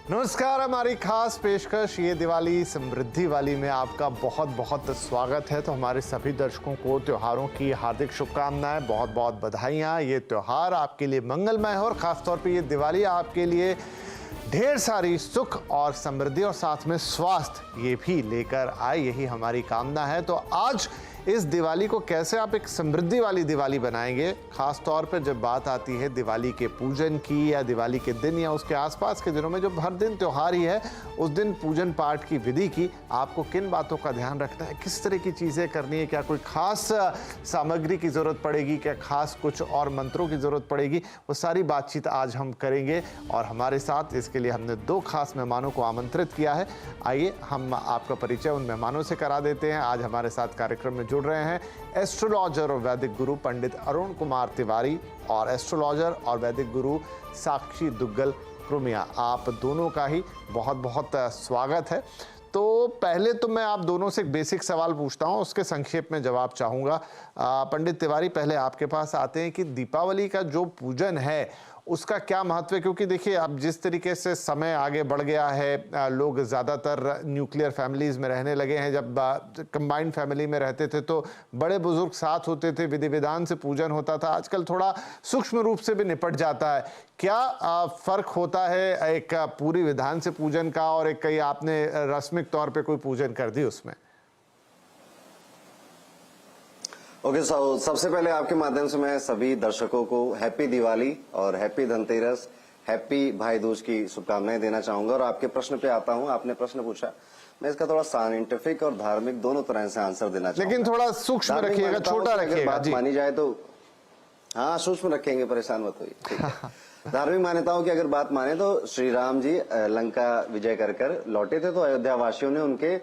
नमस्कार। हमारी खास पेशकश ये दिवाली समृद्धि वाली में आपका बहुत बहुत स्वागत है। तो हमारे सभी दर्शकों को त्योहारों की हार्दिक शुभकामनाएं, बहुत बहुत बधाइयां। ये त्योहार आपके लिए मंगलमय हो और खासतौर पे ये दिवाली आपके लिए ढेर सारी सुख और समृद्धि और साथ में स्वास्थ्य ये भी लेकर आए, यही हमारी कामना है। तो आज इस दिवाली को कैसे आप एक समृद्धि वाली दिवाली बनाएंगे, खास तौर पर जब बात आती है दिवाली के पूजन की या दिवाली के दिन या उसके आसपास के दिनों में जो हर दिन त्योहार ही है, उस दिन पूजन पाठ की विधि की आपको किन बातों का ध्यान रखना है, किस तरह की चीज़ें करनी है, क्या कोई खास सामग्री की ज़रूरत पड़ेगी, क्या खास कुछ और मंत्रों की ज़रूरत पड़ेगी, वो सारी बातचीत आज हम करेंगे। और हमारे साथ इसके लिए हमने दो खास मेहमानों को आमंत्रित किया है। आइए हम आपका परिचय उन मेहमानों से करा देते हैं। आज हमारे साथ कार्यक्रम में जुड़ रहे हैं एस्ट्रोलॉजर और वैदिक गुरु पंडित अरुण कुमार तिवारी और एस्ट्रोलॉजर और वैदिक गुरु साक्षी दुग्गल क्रुमिया। आप दोनों का ही बहुत बहुत स्वागत है। तो पहले तो मैं आप दोनों से एक बेसिक सवाल पूछता हूं, उसके संक्षेप में जवाब चाहूँगा। पंडित तिवारी, पहले आपके पास आते हैं कि दीपावली का जो पूजन है उसका क्या महत्व है, क्योंकि देखिए अब जिस तरीके से समय आगे बढ़ गया है, लोग ज़्यादातर न्यूक्लियर फैमिलीज़ में रहने लगे हैं। जब कंबाइंड फैमिली में रहते थे तो बड़े बुजुर्ग साथ होते थे, विधि विधान से पूजन होता था। आजकल थोड़ा सूक्ष्म रूप से भी निपट जाता है। क्या फ़र्क होता है एक पूरी विधान से पूजन का और एक कहीं आपने रस्मिक तौर पर कोई पूजन कर दी उसमें? ओके, सबसे पहले आपके माध्यम से मैं सभी दर्शकों को हैप्पी दिवाली और हैप्पी धनतेरस, हैप्पी भाई दूज की शुभकामनाएं देना चाहूंगा। और आपके प्रश्न पे आता हूं। आपने प्रश्न पूछा, मैं इसका थोड़ा साइंटिफिक और धार्मिक दोनों तरह से आंसर देना चाहूंगा, लेकिन थोड़ा सूक्ष्म रखिएगा, छोटा रखिएगा। बात मानी जाए तो हाँ, सूक्ष्म रखेंगे, परेशान मत होइए। धार्मिक मान्यताओं की अगर बात माने तो श्री राम जी लंका विजय कर लौटे थे, तो अयोध्या वासियों ने उनके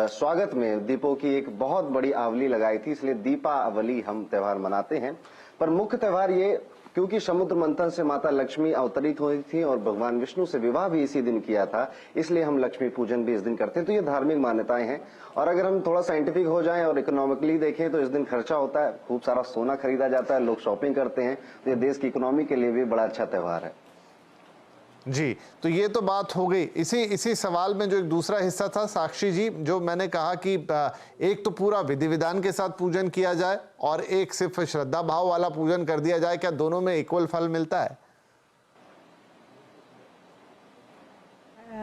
स्वागत में दीपों की एक बहुत बड़ी आवली लगाई थी, इसलिए दीपावली हम त्योहार मनाते हैं। पर मुख्य त्योहार ये, क्योंकि समुद्र मंथन से माता लक्ष्मी अवतरित हुई थी और भगवान विष्णु से विवाह भी इसी दिन किया था, इसलिए हम लक्ष्मी पूजन भी इस दिन करते हैं। तो ये धार्मिक मान्यताएं हैं। और अगर हम थोड़ा साइंटिफिक हो जाएं और इकोनॉमिकली देखें तो इस दिन खर्चा होता है, खूब सारा सोना खरीदा जाता है, लोग शॉपिंग करते हैं। तो ये देश की इकोनॉमी के लिए भी बड़ा अच्छा त्योहार है। जी, तो ये तो बात हो गई। इसी सवाल में जो एक दूसरा हिस्सा था साक्षी जी, जो मैंने कहा कि एक तो पूरा विधि विधान के साथ पूजन किया जाए और एक सिर्फ श्रद्धा भाव वाला पूजन कर दिया जाए, क्या दोनों में इक्वल फल मिलता है?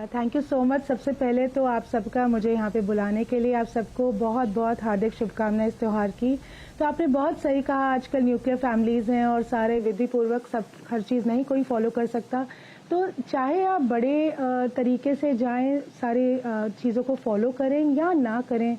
Thank you so much. सबसे पहले तो आप सबका, मुझे यहाँ पे बुलाने के लिए आप सबको बहुत बहुत हार्दिक शुभकामनाएं इस त्यौहार की। तो आपने बहुत सही कहा, आजकल न्यूक्लियर फैमिलीज हैं और सारे विधि पूर्वक सब हर चीज़ नहीं कोई फॉलो कर सकता। तो चाहे आप बड़े तरीके से जाएं, सारी चीज़ों को फॉलो करें या ना करें,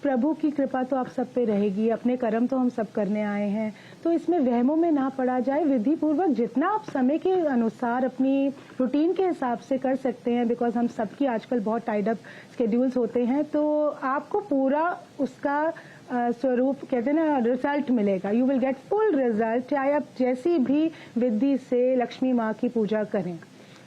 प्रभु की कृपा तो आप सब पे रहेगी। अपने कर्म तो हम सब करने आए हैं, तो इसमें वहमों में ना पड़ा जाए। विधि पूर्वक जितना आप समय के अनुसार अपनी रूटीन के हिसाब से कर सकते हैं, बिकॉज हम सबकी आजकल बहुत टाइड अप स्केड्यूल्स होते हैं, तो आपको पूरा उसका स्वरूप कहते हैं ना, रिजल्ट मिलेगा। You will get full result, चाहे आप जैसी भी विधि से लक्ष्मी माँ की पूजा करें,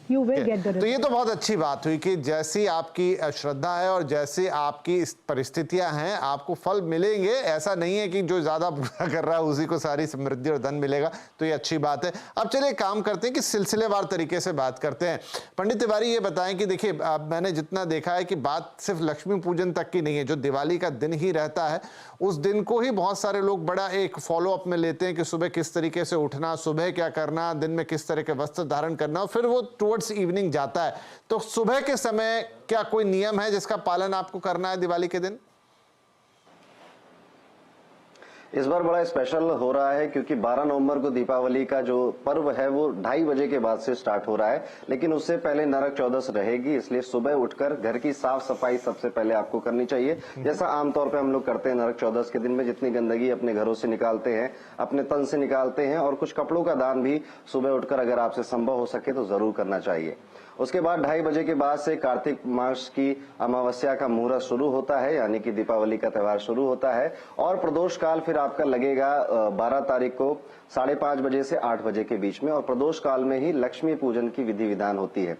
You will get the result. तो ये तो बहुत अच्छी बात हुई कि जैसी आपकी श्रद्धा है और जैसी आपकी परिस्थितियां हैं आपको फल मिलेंगे। ऐसा नहीं है कि जो ज्यादा पूजा कर रहा है उसी को सारी समृद्धि और धन मिलेगा। तो ये अच्छी बात है। अब चलिए काम करते हैं कि सिलसिलेवार तरीके से बात करते हैं। पंडित तिवारी, ये बताएं कि देखिए मैंने जितना देखा है कि बात सिर्फ लक्ष्मी पूजन तक की नहीं है। जो दिवाली का दिन ही रहता है उस दिन को ही बहुत सारे लोग बड़ा एक फॉलो अप में लेते हैं कि सुबह किस तरीके से उठना, सुबह क्या करना, दिन में किस तरह के वस्त्र धारण करना, और फिर वो टुवर्ड्स इवनिंग जाता है। तो सुबह के समय क्या कोई नियम है जिसका पालन आपको करना है दिवाली के दिन? इस बार बड़ा स्पेशल हो रहा है क्योंकि 12 नवंबर को दीपावली का जो पर्व है वो 2:30 बजे के बाद से स्टार्ट हो रहा है, लेकिन उससे पहले नरक चौदस रहेगी। इसलिए सुबह उठकर घर की साफ सफाई सबसे पहले आपको करनी चाहिए, जैसा आमतौर पे हम लोग करते हैं। नरक चौदस के दिन में जितनी गंदगी अपने घरों से निकालते हैं, अपने तन से निकालते हैं, और कुछ कपड़ों का दान भी सुबह उठकर अगर आपसे संभव हो सके तो जरूर करना चाहिए। उसके बाद 2:30 बजे के बाद से कार्तिक मास की अमावस्या का मुहूर्त शुरू होता है, यानी कि दीपावली का त्यौहार शुरू होता है। और प्रदोष काल फिर आपका लगेगा 12 तारीख को 5:30 बजे से 8 बजे के बीच में, और प्रदोष काल में ही लक्ष्मी पूजन की विधि विधान होती है।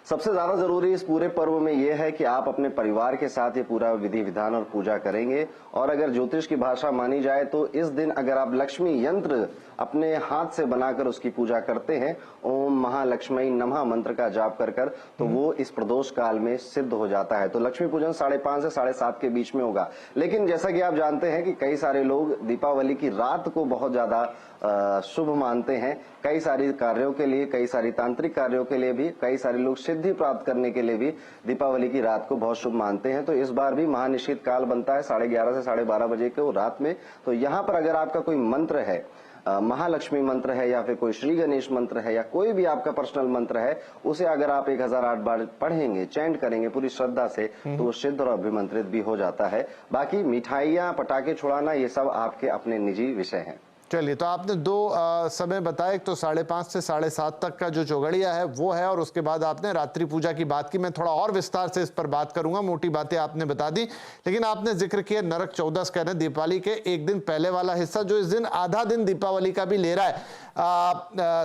सबसे ज्यादा जरूरी इस पूरे पर्व में यह है कि आप अपने परिवार के साथ ये पूरा विधि विधान और पूजा करेंगे। और अगर ज्योतिष की भाषा मानी जाए तो इस दिन अगर आप लक्ष्मी यंत्र अपने हाथ से बनाकर उसकी पूजा करते हैं, ओम महालक्ष्मी नमः मंत्र का जाप कर तो वो इस प्रदोष काल में सिद्ध हो जाता है। तो लक्ष्मी पूजन 5:30 से 7:30 के बीच में होगा। लेकिन जैसा कि आप जानते हैं कि कई सारे लोग दीपावली की रात को बहुत ज्यादा शुभ मानते हैं। कई सारी कार्यों के लिए, कई सारी तांत्रिक कार्यों के लिए भी, कई सारे लोग सिद्धि प्राप्त करने के लिए भी दीपावली की रात को बहुत शुभ मानते हैं। तो इस बार भी महानिश्चित काल बनता है 11:30 से 12:30 बजे को रात में। तो यहाँ पर अगर आपका कोई मंत्र है, महालक्ष्मी मंत्र है या फिर कोई श्री गणेश मंत्र है या कोई भी आपका पर्सनल मंत्र है, उसे अगर आप 1008 बार पढ़ेंगे, चैंट करेंगे पूरी श्रद्धा से, तो वो सिद्ध और अभिमंत्रित भी हो जाता है। बाकी मिठाइयां, पटाखे छुड़ाना ये सब आपके अपने निजी विषय हैं। चलिए, तो आपने दो समय बताए, एक तो 5:30 से 7:30 तक का जो चौगड़िया है वो है, और उसके बाद आपने रात्रि पूजा की बात की। मैं थोड़ा और विस्तार से इस पर बात करूंगा, मोटी बातें आपने बता दी, लेकिन आपने जिक्र किया नरक चौदस, कह रहे हैं दीपावली के एक दिन पहले वाला हिस्सा, जो इस दिन आधा दिन दीपावली का भी ले रहा है।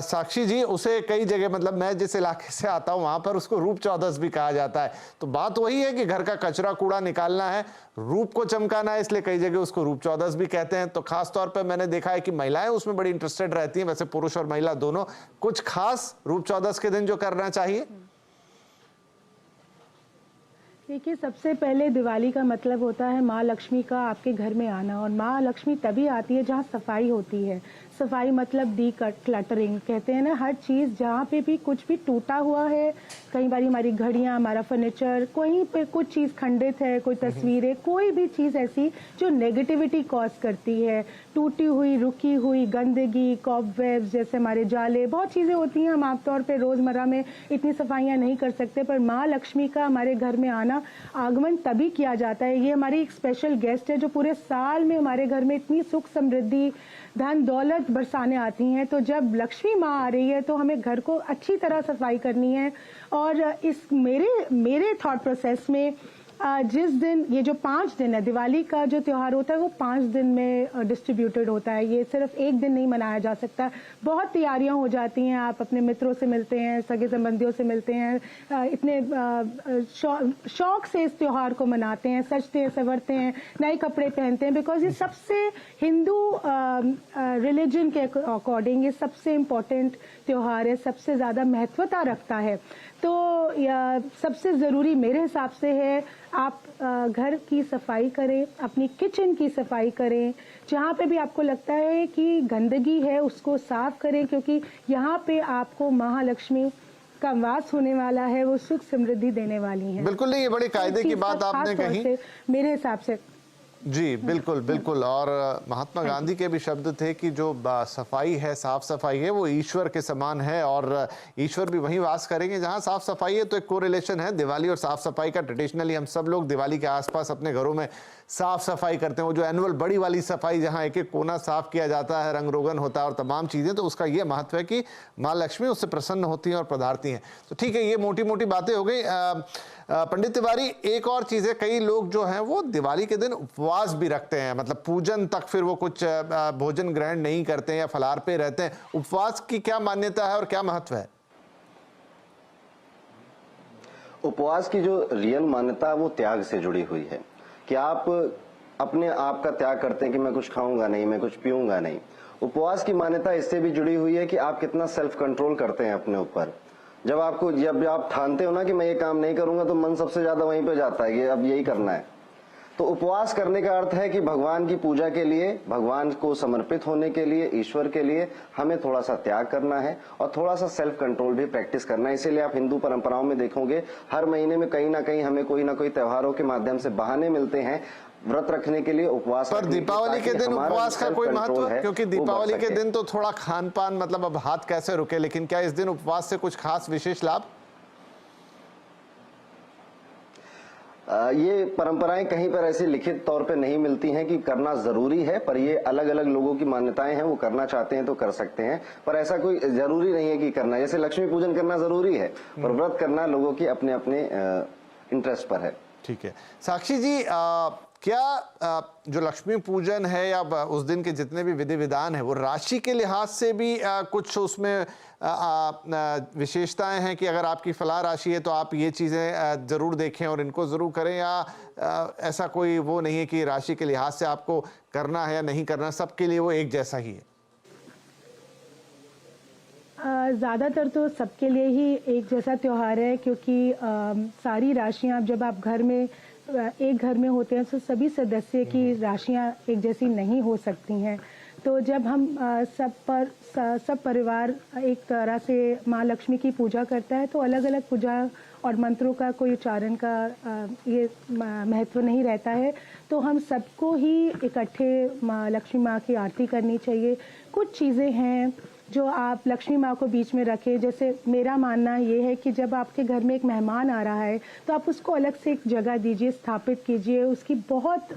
साक्षी जी, उसे कई जगह, मतलब मैं जिस इलाके से आता हूं वहां पर उसको रूप चौदस भी कहा जाता है। तो बात वही है कि घर का कचरा कूड़ा निकालना है, रूप को चमकाना है, इसलिए कई जगह उसको रूप चौदस भी कहते हैं। तो खास तौर पर मैंने देखा है कि महिलाएं उसमें बड़ी इंटरेस्टेड रहती हैं, वैसे पुरुष और महिला दोनों। कुछ खास रूप चौदस के दिन जो करना चाहिए? देखिए, सबसे पहले दिवाली का मतलब होता है माँ लक्ष्मी का आपके घर में आना, और माँ लक्ष्मी तभी आती है जहाँ सफाई होती है। सफाई मतलब डी क्लटरिंग कहते हैं ना, हर चीज़ जहाँ पे भी कुछ भी टूटा हुआ है, कई बार हमारी घड़ियाँ, हमारा फर्नीचर, कहीं पे कुछ चीज़ खंडित है, कोई तस्वीरें, कोई भी चीज़ ऐसी जो नेगेटिविटी कॉज करती है, टूटी हुई, रुकी हुई, गंदगी, कॉबवेब्स जैसे हमारे जाले, बहुत चीज़ें होती हैं। हम आमतौर पे रोज़मर्रा में इतनी सफाइयाँ नहीं कर सकते, पर माँ लक्ष्मी का हमारे घर में आना, आगमन तभी किया जाता है। ये हमारी एक स्पेशल गेस्ट है जो पूरे साल में हमारे घर में इतनी सुख समृद्धि, धन दौलत बरसाने आती हैं। तो जब लक्ष्मी माँ आ रही है तो हमें घर को अच्छी तरह सफाई करनी है। और इस मेरे थॉट प्रोसेस में जिस दिन ये जो 5 दिन है, दिवाली का जो त्योहार होता है वो 5 दिन में डिस्ट्रीब्यूटेड होता है। ये सिर्फ एक दिन नहीं मनाया जा सकता। बहुत तैयारियां हो जाती हैं, आप अपने मित्रों से मिलते हैं, सगे संबंधियों से मिलते हैं, इतने शौक से इस त्योहार को मनाते हैं, सजते हैं, संवरते हैं, नए कपड़े पहनते हैं, बिकॉज ये सबसे हिंदू रिलीजन के अकॉर्डिंग ये सबसे इम्पोर्टेंट त्योहार है, सबसे ज़्यादा महत्वता रखता है। तो सबसे ज़रूरी मेरे हिसाब से है आप घर की सफाई करें, अपनी किचन की सफाई करें, जहाँ पे भी आपको लगता है कि गंदगी है उसको साफ करें, क्योंकि यहाँ पे आपको महालक्ष्मी का वास होने वाला है, वो सुख समृद्धि देने वाली है। बिल्कुल नहीं, ये बड़ी कायदे की बात आपने कही मेरे हिसाब से। जी बिल्कुल बिल्कुल। और महात्मा गांधी के भी शब्द थे कि जो सफाई है, साफ सफाई है, वो ईश्वर के समान है, और ईश्वर भी वहीं वास करेंगे जहां साफ सफाई है। तो एक कोरिलेशन है दिवाली और साफ सफाई का। ट्रेडिशनली हम सब लोग दिवाली के आसपास अपने घरों में साफ सफाई करते हैं, वो जो एनुअल बड़ी वाली सफाई जहां एक एक कोना साफ किया जाता है, रंग रोगन होता है और तमाम चीजें। तो उसका ये महत्व है कि माँ लक्ष्मी उससे प्रसन्न होती हैं और पधारती हैं। तो ठीक है, ये मोटी मोटी बातें हो गई। पंडित तिवारी, एक और चीज है, कई लोग जो हैं वो दिवाली के दिन उपवास भी रखते हैं, मतलब पूजन तक फिर वो कुछ भोजन ग्रहण नहीं करते हैं या फलाहार पे रहते हैं। उपवास की क्या मान्यता है और क्या महत्व है? उपवास की जो रियल मान्यता है वो त्याग से जुड़ी हुई है, कि आप अपने आप का त्याग करते हैं कि मैं कुछ खाऊंगा नहीं, मैं कुछ पीऊंगा नहीं। उपवास की मान्यता इससे भी जुड़ी हुई है कि आप कितना सेल्फ कंट्रोल करते हैं अपने ऊपर। जब आप ठानते हो ना कि मैं ये काम नहीं करूंगा, तो मन सबसे ज्यादा वहीं पे जाता है कि अब यही करना है। तो उपवास करने का अर्थ है कि भगवान की पूजा के लिए, भगवान को समर्पित होने के लिए, ईश्वर के लिए हमें थोड़ा सा त्याग करना है और थोड़ा सा सेल्फ कंट्रोल भी प्रैक्टिस करना है। इसीलिए आप हिंदू परंपराओं में देखोगे हर महीने में कहीं ना कहीं हमें कोई ना कोई त्योहारों के माध्यम से बहाने मिलते हैं व्रत रखने के लिए, उपवास। पर दीपावली के दिन उपवास का कोई महत्व है? क्योंकि दीपावली के दिन तो थोड़ा खान पान, मतलब अब हाथ कैसे रुके, लेकिन क्या इस दिन उपवास से कुछ खास विशेष लाभ? ये परंपराएं कहीं पर ऐसी लिखित तौर पे नहीं मिलती हैं कि करना जरूरी है, पर ये अलग अलग लोगों की मान्यताएं हैं, वो करना चाहते हैं तो कर सकते हैं, पर ऐसा कोई जरूरी नहीं है कि करना। जैसे लक्ष्मी पूजन करना जरूरी है, पर व्रत करना लोगों की अपने अपने इंटरेस्ट पर है। ठीक है। साक्षी जी, क्या जो लक्ष्मी पूजन है या उस दिन के जितने भी विधि विधान है वो राशि के लिहाज से भी कुछ उसमें विशेषताएं हैं कि अगर आपकी फला राशि है तो आप ये चीज़ें ज़रूर देखें और इनको ज़रूर करें, या ऐसा कोई वो नहीं है कि राशि के लिहाज से आपको करना है या नहीं करना, सबके लिए वो एक जैसा ही है? ज़्यादातर तो सबके लिए ही एक जैसा त्यौहार है, क्योंकि सारी राशियां जब आप घर में एक घर में होते हैं तो सभी सदस्य की राशियां एक जैसी नहीं हो सकती हैं। तो जब हम सब परिवार एक तरह से माँ लक्ष्मी की पूजा करता है तो अलग अलग पूजा और मंत्रों का कोई उच्चारण का ये महत्व नहीं रहता है। तो हम सबको ही इकट्ठे माँ लक्ष्मी माँ की आरती करनी चाहिए। कुछ चीज़ें हैं जो आप लक्ष्मी माँ को बीच में रखें। जैसे मेरा मानना ये है कि जब आपके घर में एक मेहमान आ रहा है तो आप उसको अलग से एक जगह दीजिए, स्थापित कीजिए, उसकी बहुत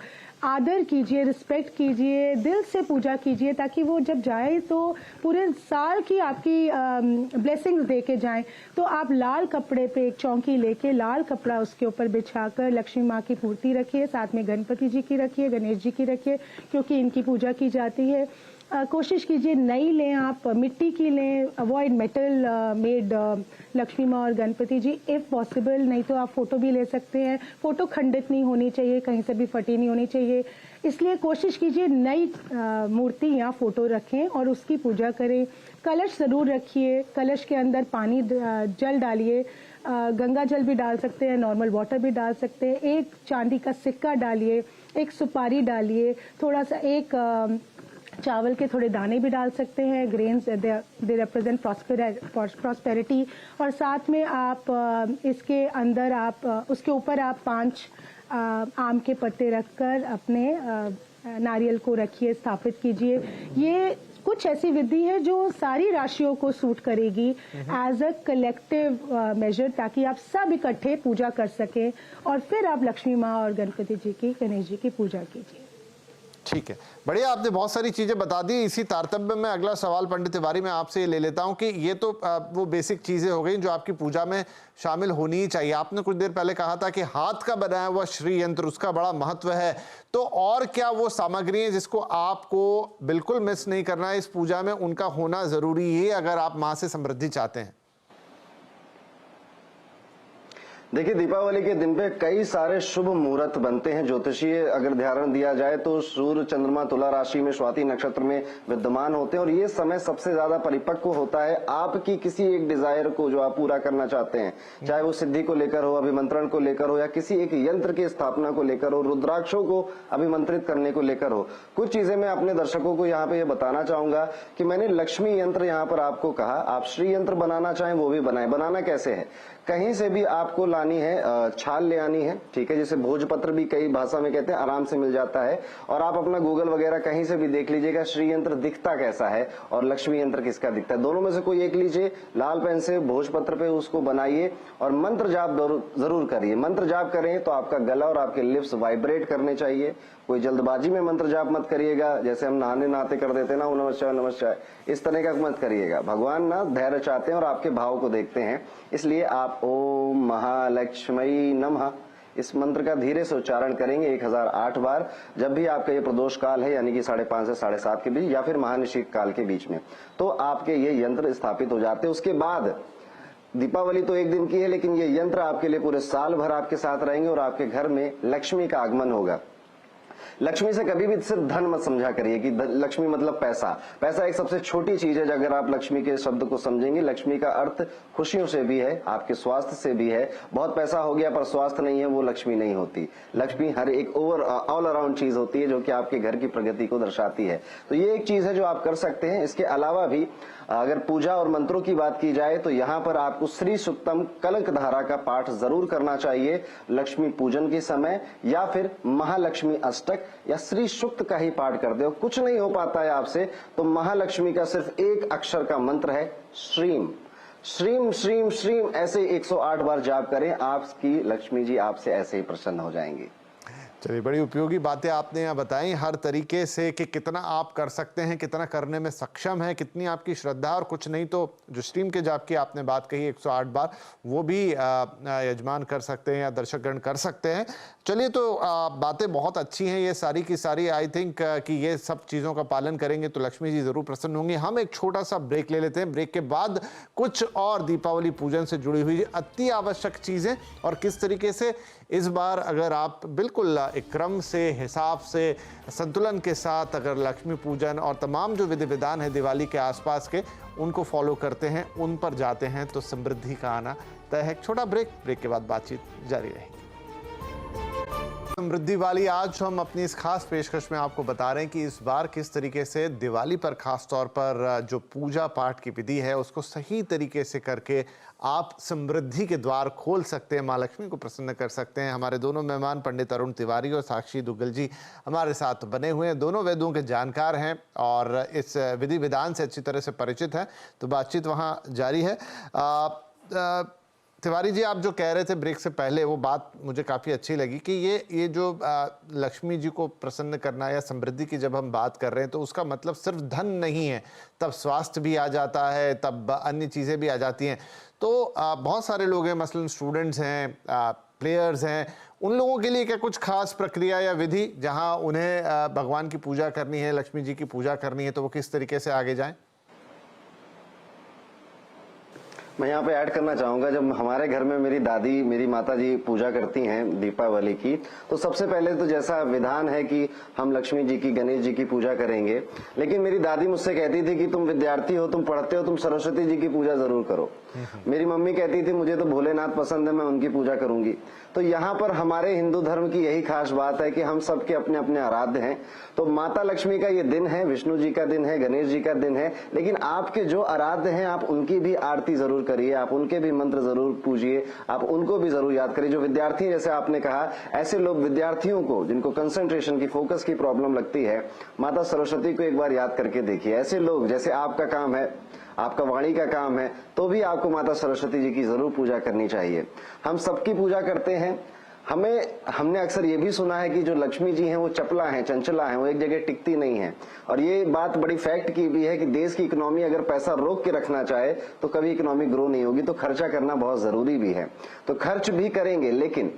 आदर कीजिए, रिस्पेक्ट कीजिए, दिल से पूजा कीजिए, ताकि वो जब जाए तो पूरे साल की आपकी ब्लेसिंग्स दे के जाएं। तो आप लाल कपड़े पे एक चौकी लेके लाल कपड़ा उसके ऊपर बिछाकर लक्ष्मी माँ की मूर्ति रखिए, साथ में गणपति जी की रखिए, गणेश जी की रखिए, क्योंकि इनकी पूजा की जाती है। कोशिश कीजिए नई लें, आप मिट्टी की लें, अवॉइड मेटल मेड लक्ष्मी माँ और गणपति जी इफ़ पॉसिबल। नहीं तो आप फोटो भी ले सकते हैं। फोटो खंडित नहीं होनी चाहिए, कहीं से भी फटी नहीं होनी चाहिए। इसलिए कोशिश कीजिए नई मूर्ति या फोटो रखें और उसकी पूजा करें। कलश ज़रूर रखिए, कलश के अंदर पानी जल डालिए, गंगा जल भी डाल सकते हैं, नॉर्मल वाटर भी डाल सकते हैं। एक चांदी का सिक्का डालिए, एक सुपारी डालिए, थोड़ा सा एक चावल के थोड़े दाने भी डाल सकते हैं। Grains they represent prosperity. और साथ में आप इसके अंदर आप उसके ऊपर आप 5 आम के पत्ते रखकर अपने नारियल को रखिए, स्थापित कीजिए। ये कुछ ऐसी विधि है जो सारी राशियों को सूट करेगी एज अ कलेक्टिव मेजर, ताकि आप सब इकट्ठे पूजा कर सकें और फिर आप लक्ष्मी माँ और गणपति जी की, गणेश जी की पूजा कीजिए। ठीक है, बढ़िया, आपने बहुत सारी चीजें बता दी। इसी तारतम्य में अगला सवाल पंडित तिवारी मैं आपसे ये ले लेता हूं कि ये तो वो बेसिक चीजें हो गई जो आपकी पूजा में शामिल होनी ही चाहिए। आपने कुछ देर पहले कहा था कि हाथ का बनाया हुआ श्री यंत्र, उसका बड़ा महत्व है। तो और क्या वो सामग्री है जिसको आपको बिल्कुल मिस नहीं करना है इस पूजा में, उनका होना जरूरी है अगर आप माँ से समृद्धि चाहते हैं? देखिए, दीपावली के दिन पे कई सारे शुभ मुहूर्त बनते हैं। ज्योतिषीय अगर ध्यान दिया जाए तो सूर्य चंद्रमा तुला राशि में स्वाति नक्षत्र में विद्यमान होते हैं और ये समय सबसे ज्यादा परिपक्व होता है आपकी किसी एक डिजायर को जो आप पूरा करना चाहते हैं, चाहे वो सिद्धि को लेकर हो, अभिमंत्रण को लेकर हो, या किसी एक यंत्र की स्थापना को लेकर हो, रुद्राक्षों को अभिमंत्रित करने को लेकर हो। कुछ चीजें मैं अपने दर्शकों को यहाँ पे ये बताना चाहूंगा कि मैंने लक्ष्मी यंत्र यहाँ पर आपको कहा, आप श्री यंत्र बनाना चाहें वो भी बनाए। बनाना कैसे है? कहीं से भी आपको लानी है, छाल ले आनी है, ठीक है, जिसे भोजपत्र भी कई भाषा में कहते हैं, आराम से मिल जाता है। और आप अपना गूगल वगैरह कहीं से भी देख लीजिएगा श्री यंत्र दिखता कैसा है और लक्ष्मी यंत्र किसका दिखता है। दोनों में से कोई एक लीजिए, लाल पेन से भोजपत्र पे उसको बनाइए और मंत्र जाप जरूर करिए। मंत्र जाप करें तो आपका गला और आपके लिप्स वाइब्रेट करने चाहिए। कोई जल्दबाजी में मंत्र जाप मत करिएगा, जैसे हम नहाने नहाते कर देते हैं ना, नमस्कार नमस्कार, इस तरह का मत करिएगा। भगवान ना धैर्य चाहते हैं और आपके भाव को देखते हैं, इसलिए आप ओम महालक्ष्मी नमः इस मंत्र का धीरे से उच्चारण करेंगे 1008 बार, जब भी आपका ये प्रदोष काल है, यानी कि 5:30 से 7:30 के बीच या फिर महानिशीत काल के बीच में, तो आपके ये यंत्र स्थापित हो जाते हैं। उसके बाद दीपावली तो एक दिन की है, लेकिन ये यंत्र आपके लिए पूरे साल भर आपके साथ रहेंगे और आपके घर में लक्ष्मी का आगमन होगा। लक्ष्मी से कभी भी सिर्फ धन मत समझा करिए कि लक्ष्मी मतलब पैसा। पैसा एक सबसे छोटी चीज है। अगर आप लक्ष्मी के शब्द को समझेंगे, लक्ष्मी का अर्थ खुशियों से भी है, आपके स्वास्थ्य से भी है। बहुत पैसा हो गया पर स्वास्थ्य नहीं है, वो लक्ष्मी नहीं होती। लक्ष्मी हर एक ऑल अराउंड चीज होती है जो कि आपके घर की प्रगति को दर्शाती है। तो ये एक चीज है जो आप कर सकते हैं। इसके अलावा भी अगर पूजा और मंत्रों की बात की जाए तो यहाँ पर आपको श्री सुक्तम कलंक धारा का पाठ जरूर करना चाहिए लक्ष्मी पूजन के समय, या फिर महालक्ष्मी अष्टक या श्री सुक्त का ही पाठ कर दो। कुछ नहीं हो पाता है आपसे तो महालक्ष्मी का सिर्फ एक अक्षर का मंत्र है श्रीम। श्रीम श्रीम श्रीम ऐसे 108 बार जाप करें, आपकी लक्ष्मी जी आपसे ऐसे ही प्रसन्न हो जाएंगी। चलिए, बड़ी उपयोगी बातें आपने यहाँ बताई हर तरीके से कि कितना आप कर सकते हैं, कितना करने में सक्षम है, कितनी आपकी श्रद्धा, और कुछ नहीं तो जो स्ट्रीम के जाप की आपने बात कही 108 बार, वो भी यजमान कर सकते हैं या दर्शकगण कर सकते हैं। चलिए, तो बातें बहुत अच्छी हैं ये सारी की सारी। आई थिंक कि ये सब चीज़ों का पालन करेंगे तो लक्ष्मी जी ज़रूर प्रसन्न होंगी। हम एक छोटा सा ब्रेक ले लेते हैं। ब्रेक के बाद कुछ और दीपावली पूजन से जुड़ी हुई अति आवश्यक चीज़ें, और किस तरीके से इस बार अगर आप बिल्कुल एक क्रम से, हिसाब से, संतुलन के साथ अगर लक्ष्मी पूजन और तमाम जो विधि विधान है दिवाली के आसपास के, उनको फॉलो करते हैं, उन पर जाते हैं, तो समृद्धि का आना तय है। छोटा ब्रेक के बाद बातचीत जारी रहेगी। समृद्धि वाली आज हम अपनी इस खास पेशकश में आपको बता रहे हैं कि इस बार किस तरीके से दिवाली पर खास तौर पर जो पूजा पाठ की विधि है उसको सही तरीके से करके आप समृद्धि के द्वार खोल सकते हैं, माँ लक्ष्मी को प्रसन्न कर सकते हैं। हमारे दोनों मेहमान पंडित अरुण तिवारी और साक्षी दुग्गल जी हमारे साथ बने हुए हैं। दोनों वेदों के जानकार हैं और इस विधि विधान से अच्छी तरह से परिचित हैं, तो बातचीत वहाँ जारी है। तिवारी जी, आप जो कह रहे थे ब्रेक से पहले, वो बात मुझे काफ़ी अच्छी लगी कि ये जो लक्ष्मी जी को प्रसन्न करना या समृद्धि की जब हम बात कर रहे हैं तो उसका मतलब सिर्फ धन नहीं है, तब स्वास्थ्य भी आ जाता है, तब अन्य चीज़ें भी आ जाती हैं। तो बहुत सारे लोग हैं, मसलन स्टूडेंट्स हैं, प्लेयर्स हैं, उन लोगों के लिए क्या कुछ खास प्रक्रिया या विधि जहाँ उन्हें भगवान की पूजा करनी है, लक्ष्मी जी की पूजा करनी है, तो वो किस तरीके से आगे जाएँ? मैं यहाँ पे ऐड करना चाहूंगा, जब हमारे घर में मेरी दादी, मेरी माता जी पूजा करती हैं दीपावली की, तो सबसे पहले तो जैसा विधान है कि हम लक्ष्मी जी की, गणेश जी की पूजा करेंगे, लेकिन मेरी दादी मुझसे कहती थी कि तुम विद्यार्थी हो, तुम पढ़ते हो, तुम सरस्वती जी की पूजा जरूर करो। मेरी मम्मी कहती थी मुझे तो भोलेनाथ पसंद है, मैं उनकी पूजा करूंगी। तो यहाँ पर हमारे हिंदू धर्म की यही खास बात है कि हम सबके अपने अपने आराध्य हैं। तो माता लक्ष्मी का ये दिन है, विष्णु जी का दिन है, गणेश जी का दिन है, लेकिन आपके जो आराध्य हैं आप उनकी भी आरती जरूर करिए, आप उनके भी मंत्र जरूर पूजिए, आप उनको भी जरूर याद करिए। जो विद्यार्थी, जैसे आपने कहा, ऐसे लोग, विद्यार्थियों को जिनको कंसंट्रेशन की, फोकस की प्रॉब्लम लगती है, माता सरस्वती को एक बार याद करके देखिए। ऐसे लोग, जैसे आपका काम है, आपका वाणी का काम है, तो भी आपको माता सरस्वती जी की जरूर पूजा करनी चाहिए। हम सबकी पूजा करते हैं। हमने अक्सर ये भी सुना है कि जो लक्ष्मी जी हैं वो चपला हैं, चंचला हैं, वो एक जगह टिकती नहीं है। और ये बात बड़ी फैक्ट की भी है कि देश की इकोनॉमी अगर पैसा रोक के रखना चाहे तो कभी इकोनॉमी ग्रो नहीं होगी। तो खर्चा करना बहुत जरूरी भी है, तो खर्च भी करेंगे, लेकिन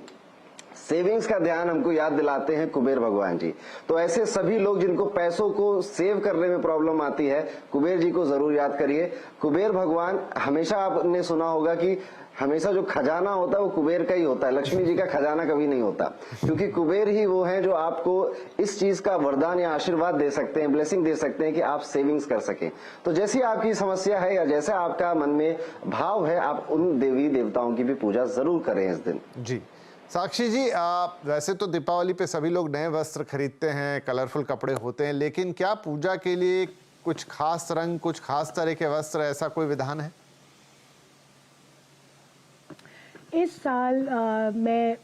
सेविंग्स का ध्यान हमको याद दिलाते हैं कुबेर भगवान जी। तो ऐसे सभी लोग जिनको पैसों को सेव करने में प्रॉब्लम आती है, कुबेर जी को जरूर याद करिए। कुबेर भगवान, हमेशा आपने सुना होगा कि हमेशा जो खजाना होता है वो कुबेर का ही होता है, लक्ष्मी जी का खजाना कभी नहीं होता, क्योंकि कुबेर ही वो है जो आपको इस चीज का वरदान या आशीर्वाद दे सकते हैं, ब्लेसिंग दे सकते हैं कि आप सेविंग्स कर सकें। तो जैसी आपकी समस्या है या जैसा आपका मन में भाव है, आप उन देवी देवताओं की भी पूजा जरूर करें इस दिन। जी, साक्षी जी, वैसे तो दीपावली पे सभी लोग नए वस्त्र खरीदते हैं, कलरफुल कपड़े होते हैं, लेकिन क्या पूजा के लिए कुछ खास रंग, कुछ खास तरह के वस्त्र, ऐसा कोई विधान है? इस साल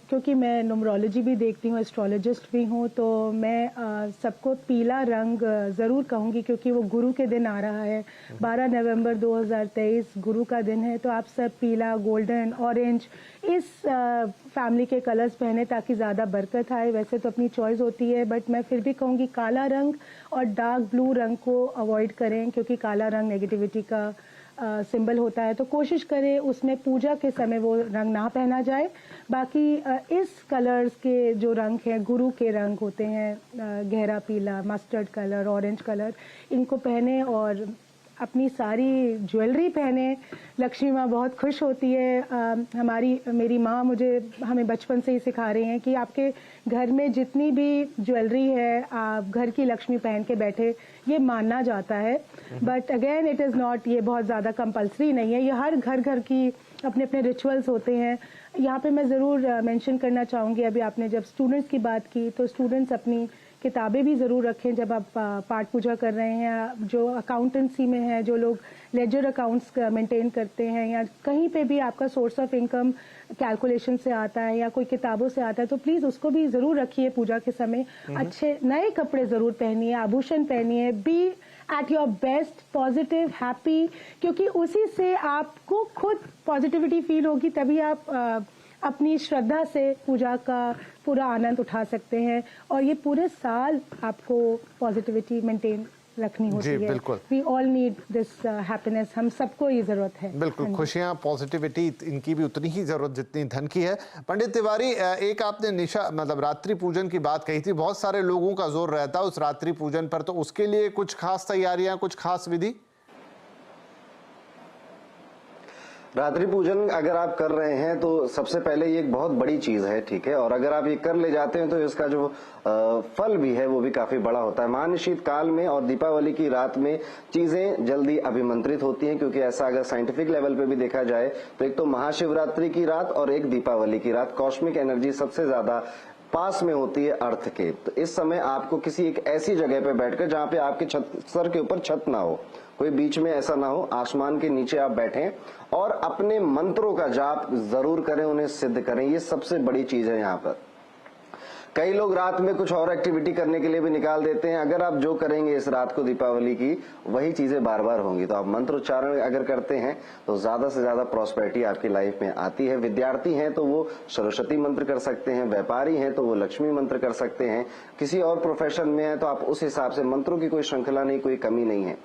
क्योंकि मैं न्यूमरोलॉजी भी देखती हूँ, एस्ट्रोलॉजिस्ट भी हूँ, तो मैं सबको पीला रंग ज़रूर कहूँगी, क्योंकि वो गुरु के दिन आ रहा है। 12 नवंबर 2023 गुरु का दिन है, तो आप सब पीला, गोल्डन, ऑरेंज, इस फैमिली के कलर्स पहने ताकि ज़्यादा बरकत आए। वैसे तो अपनी चॉइस होती है, बट मैं फिर भी कहूँगी काला रंग और डार्क ब्लू रंग को अवॉइड करें, क्योंकि काला रंग नेगेटिविटी का सिंबल होता है। तो कोशिश करें उसमें पूजा के समय वो रंग ना पहना जाए। बाकी इस कलर्स के जो रंग हैं, गुरु के रंग होते हैं, गहरा पीला, मस्टर्ड कलर, ऑरेंज कलर, इनको पहने और अपनी सारी ज्वेलरी पहने। लक्ष्मी माँ बहुत खुश होती है। मेरी माँ हमें बचपन से ही सिखा रही हैं कि आपके घर में जितनी भी ज्वेलरी है आप घर की लक्ष्मी पहन के बैठे, ये मानना जाता है। But again it is not, ये बहुत ज़्यादा कंपल्सरी नहीं है, ये हर घर की अपने अपने रिचुअल्स होते हैं। यहाँ पे मैं ज़रूर मेंशन करना चाहूँगी, अभी आपने जब स्टूडेंट्स की बात की, तो स्टूडेंट्स अपनी किताबें भी ज़रूर रखें जब आप पाठ पूजा कर रहे हैं। जो अकाउंटेंसी में है, जो लोग लेजर अकाउंट्स मेंटेन करते हैं, या कहीं पे भी आपका सोर्स ऑफ इनकम कैलकुलेशन से आता है या कोई किताबों से आता है, तो प्लीज़ उसको भी ज़रूर रखिए पूजा के समय। अच्छे नए कपड़े ज़रूर पहनिए, आभूषण पहनिए, be at your best, positive, happy, क्योंकि उसी से आपको खुद पॉजिटिविटी फील होगी, तभी आप अपनी श्रद्धा से पूजा का पूरा आनंद उठा सकते हैं और ये पूरे साल आपको पॉजिटिविटी मेंटेन रखनी होती जी, है। बिल्कुल। We all need this happiness, हम सबको ये जरूरत है। बिल्कुल, खुशियां, पॉजिटिविटी, इनकी भी उतनी ही जरूरत जितनी धन की है। पंडित तिवारी, एक आपने निशा मतलब रात्रि पूजन की बात कही थी, बहुत सारे लोगों का जोर रहता है उस रात्रि पूजन पर, तो उसके लिए कुछ खास तैयारियां, कुछ खास विधि? रात्रि पूजन अगर आप कर रहे हैं तो सबसे पहले ये एक बहुत बड़ी चीज है, ठीक है, और अगर आप ये कर ले जाते हैं तो इसका जो फल भी है वो भी काफी बड़ा होता है। मान शीतकाल में और दीपावली की रात में चीजें जल्दी अभिमंत्रित होती हैं, क्योंकि ऐसा अगर साइंटिफिक लेवल पे भी देखा जाए तो एक तो महाशिवरात्रि की रात और एक दीपावली की रात कॉस्मिक एनर्जी सबसे ज्यादा पास में होती है अर्थ के। तो इस समय आपको किसी एक ऐसी जगह पे बैठकर जहां पे आपके सर के ऊपर छत ना हो, कोई बीच में ऐसा ना हो, आसमान के नीचे आप बैठें और अपने मंत्रों का जाप जरूर करें, उन्हें सिद्ध करें। ये सबसे बड़ी चीज है। यहाँ पर कई लोग रात में कुछ और एक्टिविटी करने के लिए भी निकाल देते हैं। अगर आप जो करेंगे इस रात को दीपावली की, वही चीजें बार बार होंगी। तो आप मंत्र उच्चारण अगर करते हैं तो ज्यादा से ज्यादा प्रॉस्पेरिटी आपकी लाइफ में आती है। विद्यार्थी हैं तो वो सरस्वती मंत्र कर सकते हैं, व्यापारी हैं तो वो लक्ष्मी मंत्र कर सकते हैं, किसी और प्रोफेशन में है तो आप उस हिसाब से, मंत्रों की कोई श्रृंखला नहीं, कोई कमी नहीं है।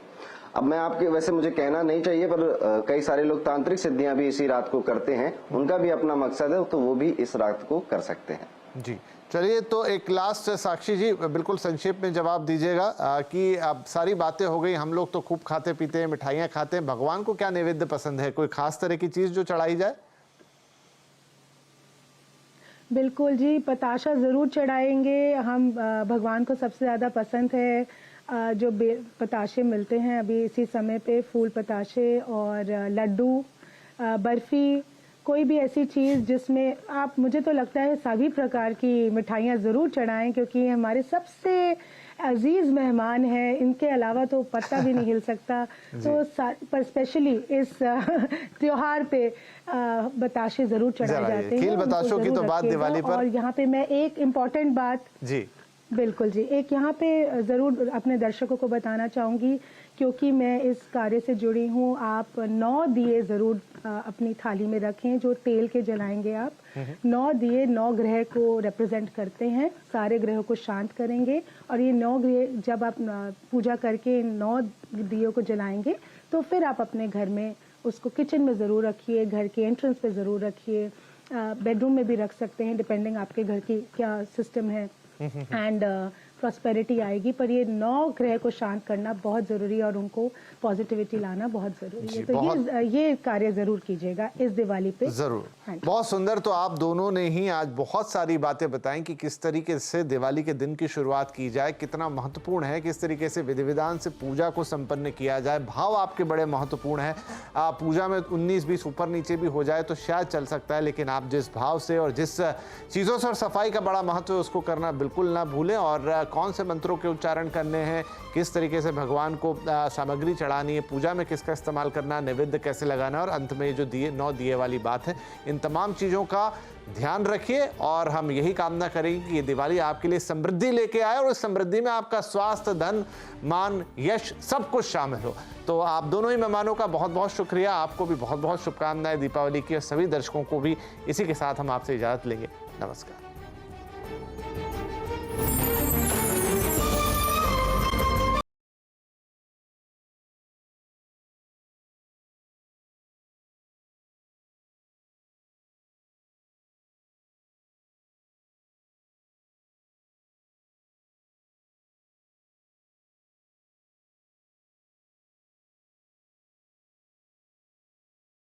अब मैं आपके, वैसे मुझे कहना नहीं चाहिए पर कई सारे लोग तांत्रिक सिद्धियां भी इसी रात को करते हैं, उनका भी अपना मकसद है, तो वो भी इस रात को कर सकते हैं। जी, चलिए, तो एक लास्ट साक्षी जी बिल्कुल संक्षेप में जवाब दीजिएगा कि अब सारी बातें हो गई, हम लोग तो खूब खाते पीते हैं, मिठाइयाँ खाते हैं, भगवान को क्या नैवेद्य पसंद है? कोई खास तरह की चीज़ जो चढ़ाई जाए? बिल्कुल जी, पताशा ज़रूर चढ़ाएंगे हम। भगवान को सबसे ज़्यादा पसंद है जो पताशे मिलते हैं अभी इसी समय पे, फूल पताशे और लड्डू, बर्फ़ी, कोई भी ऐसी चीज़ जिसमें आप, मुझे तो लगता है सभी प्रकार की मिठाइयाँ ज़रूर चढ़ाएं, क्योंकि ये हमारे सबसे अजीज़ मेहमान हैं। इनके अलावा तो पत्ता भी नहीं हिल सकता। तो पर स्पेशली इस त्योहार पे बताशे ज़रूर चढ़ाए जाते हैं। कील बताशों की तो बात दिवाली पर। और यहाँ पे मैं एक इम्पॉर्टेंट बात, जी बिल्कुल जी, एक यहाँ पे ज़रूर अपने दर्शकों को बताना चाहूँगी, क्योंकि मैं इस कार्य से जुड़ी हूँ। आप 9 दिए ज़रूर अपनी थाली में रखें, जो तेल के जलाएंगे आप। 9 दिए 9 ग्रह को रिप्रेजेंट करते हैं, सारे ग्रहों को शांत करेंगे। और ये 9 ग्रह जब आप पूजा करके 9 दियों को जलाएंगे तो फिर आप अपने घर में उसको किचन में ज़रूर रखिए, घर के एंट्रेंस पे ज़रूर रखिए, बेडरूम में भी रख सकते हैं, डिपेंडिंग आपके घर की क्या सिस्टम है। एंड प्रॉस्पेरिटी आएगी। पर ये 9 ग्रह को शांत करना बहुत जरूरी है और उनको पॉजिटिविटी लाना बहुत जरूरी है। तो ये कार्य जरूर कीजिएगा इस दिवाली पे जरूर। बहुत सुंदर। तो आप दोनों ने ही आज बहुत सारी बातें बताई कि किस तरीके से दिवाली के दिन की शुरुआत की जाए, कितना महत्वपूर्ण है, किस तरीके से विधि विधान से पूजा को संपन्न किया जाए। भाव आपके बड़े महत्वपूर्ण है। पूजा में 19-20 ऊपर नीचे भी हो जाए तो शायद चल सकता है, लेकिन आप जिस भाव से और जिस चीज़ों से और सफाई का बड़ा महत्व है उसको करना बिल्कुल ना भूलें। और कौन से मंत्रों के उच्चारण करने हैं, किस तरीके से भगवान को सामग्री चढ़ानी है, पूजा में किसका इस्तेमाल करना, नैवेद्य कैसे लगाना है, और अंत में ये जो दिए 9 दिए वाली बात है, इन तमाम चीज़ों का ध्यान रखिए। और हम यही कामना करेंगे कि ये दिवाली आपके लिए समृद्धि लेके आए और इस समृद्धि में आपका स्वास्थ्य, धन, मान, यश सब कुछ शामिल हो। तो आप दोनों ही मेहमानों का बहुत बहुत शुक्रिया। आपको भी बहुत बहुत शुभकामनाएं दीपावली की, और सभी दर्शकों को भी। इसी के साथ हम आपसे इजाज़त लेंगे। नमस्कार।